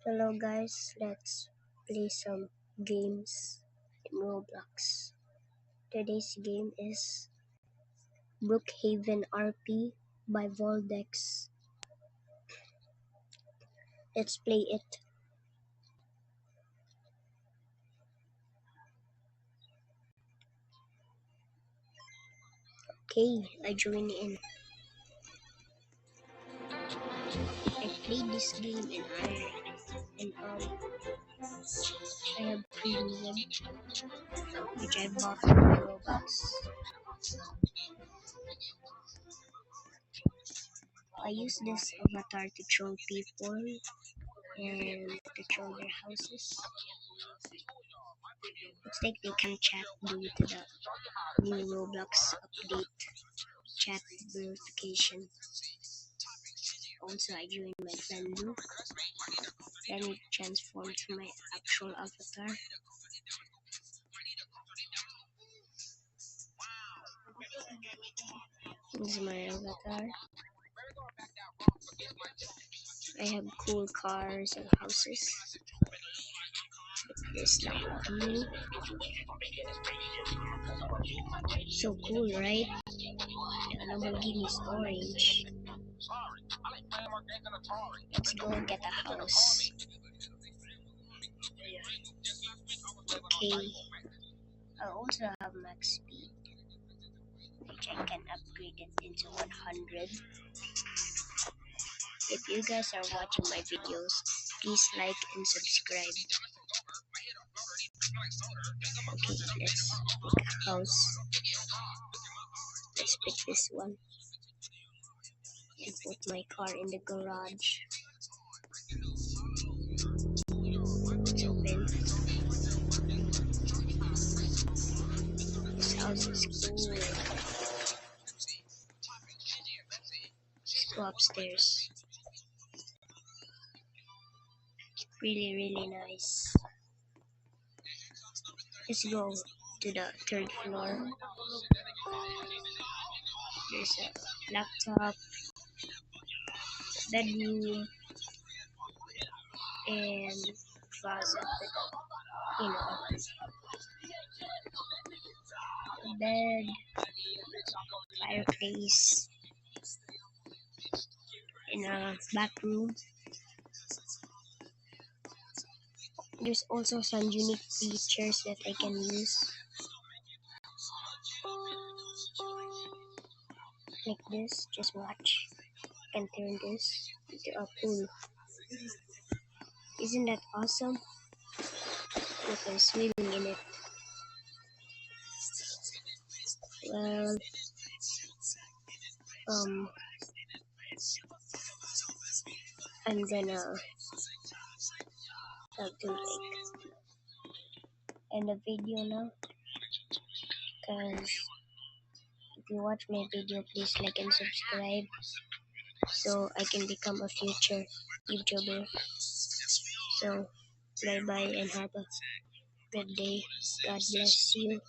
Hello guys, let's play some games in Roblox. Today's game is Brookhaven RP by Voldex. Let's play it. Okay, I join in. I played this game and I have premium which I bought from Roblox. I use this avatar to troll people and to troll their houses. Looks like they can chat due to the new Roblox update chat verification. Also, I joined my friend Luke. Then it transformed to my actual avatar. This is my avatar. I have cool cars and houses. This Lamborghini. So cool, right? The Lamborghini is orange. Let's go get a house. Okay. I also have max speed, which I can upgrade it into 100. If you guys are watching my videos, please like and subscribe. Okay, let's pick a house. Let's pick this one and put my car in the garage. It's open. This house is cool. Let's go upstairs. Really nice. Let's go to the third floor. There's a laptop, bedroom, and closet with a bed, fireplace, in a back room. There's also some unique features that I can use, like this. Just watch. I can turn this into a pool. Isn't that awesome? You can swim in it. Well, I'm gonna have to end the video now, because if you watch my video, please like and subscribe so I can become a future YouTuber. So bye bye and have a good day. God bless you.